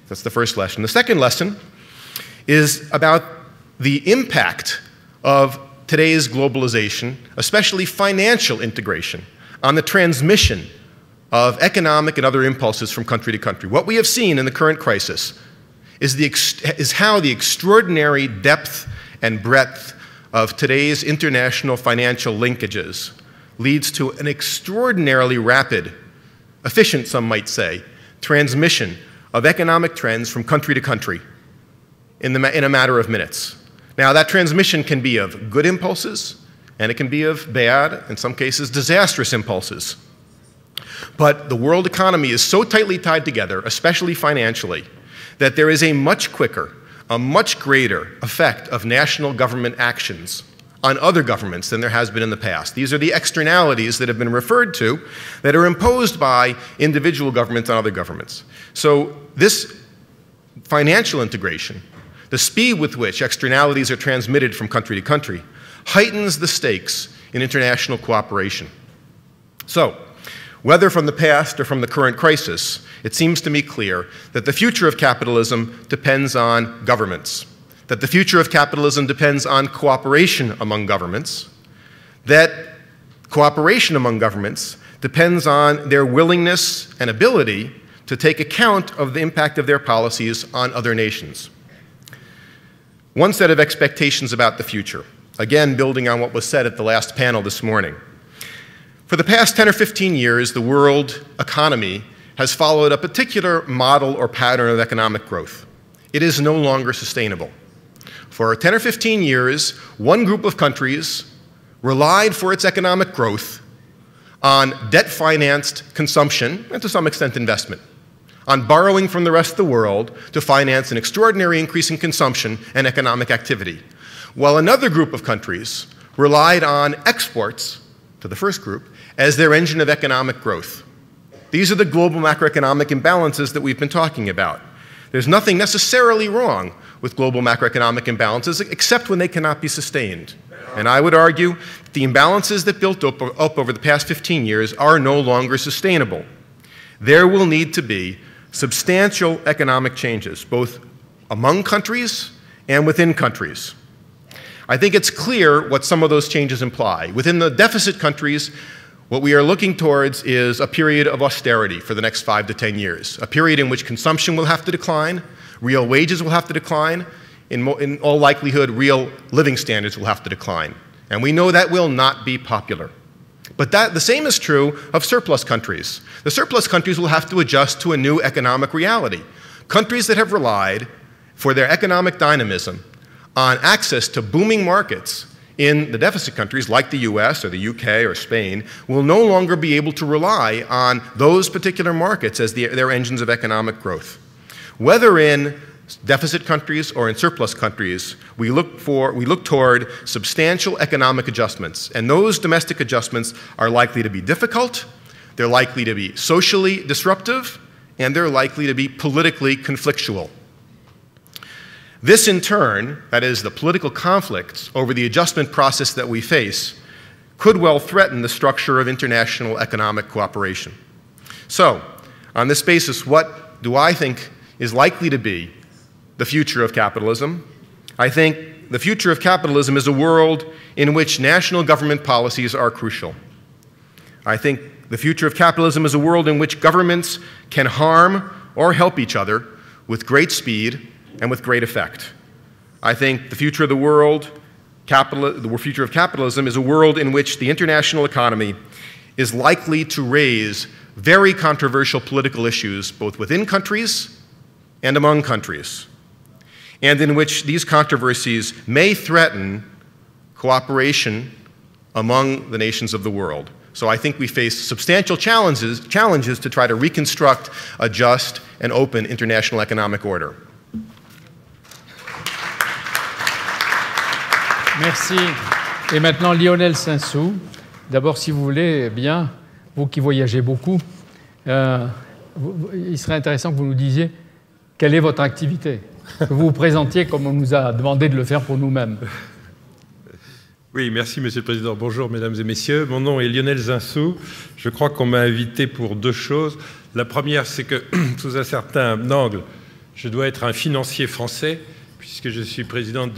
That's the first lesson. The second lesson is about the impact of today's globalization, especially financial integration, on the transmission of economic and other impulses from country to country. What we have seen in the current crisis is how the extraordinary depth and breadth of today's international financial linkages leads to an extraordinarily rapid, efficient, some might say, transmission of economic trends from country to country in a matter of minutes. Now, that transmission can be of good impulses, and it can be of bad, in some cases, disastrous impulses. But the world economy is so tightly tied together, especially financially, that there is a much quicker, a much greater effect of national government actions on other governments than there has been in the past. These are the externalities that have been referred to that are imposed by individual governments on other governments. So this financial integration, the speed with which externalities are transmitted from country to country, heightens the stakes in international cooperation. So, whether from the past or from the current crisis, it seems to me clear that the future of capitalism depends on governments, that the future of capitalism depends on cooperation among governments, that cooperation among governments depends on their willingness and ability to take account of the impact of their policies on other nations. One set of expectations about the future, again building on what was said at the last panel this morning. For the past 10 or 15 years, the world economy has followed a particular model or pattern of economic growth. It is no longer sustainable. For 10 or 15 years, one group of countries relied for its economic growth on debt-financed consumption and to some extent investment, on borrowing from the rest of the world to finance an extraordinary increase in consumption and economic activity, while another group of countries relied on exports, to the first group, as their engine of economic growth. These are the global macroeconomic imbalances that we've been talking about. There's nothing necessarily wrong with global macroeconomic imbalances except when they cannot be sustained. And I would argue that the imbalances that built up over the past 15 years are no longer sustainable. There will need to be substantial economic changes, both among countries and within countries. I think it's clear what some of those changes imply. Within the deficit countries, what we are looking towards is a period of austerity for the next 5 to 10 years, a period in which consumption will have to decline, real wages will have to decline, in all likelihood, real living standards will have to decline. And we know that will not be popular. But the same is true of surplus countries. The surplus countries will have to adjust to a new economic reality. Countries that have relied for their economic dynamism on access to booming markets in the deficit countries like the US or the UK or Spain will no longer be able to rely on those particular markets as their engines of economic growth. Whether in deficit countries or in surplus countries, we look toward substantial economic adjustments, and those domestic adjustments are likely to be difficult, they're likely to be socially disruptive, and they're likely to be politically conflictual. This in turn, that is the political conflicts over the adjustment process that we face, could well threaten the structure of international economic cooperation. So, on this basis, what do I think is likely to be the future of capitalism? I think the future of capitalism is a world in which national government policies are crucial. I think the future of capitalism is a world in which governments can harm or help each other with great speed and with great effect. I think the future of the future of capitalism is a world in which the international economy is likely to raise very controversial political issues both within countries and among countries, and in which these controversies may threaten cooperation among the nations of the world. So I think we face substantial challenges to try to reconstruct a just and open international economic order. Merci. Et maintenant, Lionel Saint-Sou. D'abord, si vous voulez, bien, vous qui voyagez beaucoup, il serait intéressant que vous nous disiez quelle est votre activité, que vous vous présentiez comme on nous a demandé de le faire pour nous-mêmes. Oui, merci Monsieur le Président. Bonjour Mesdames et Messieurs. Mon nom est Lionel Saint-Sou. Je crois qu'on m'a invité pour deux choses. La première, c'est que sous un certain angle, Je dois être un financier français, puisque je suis président de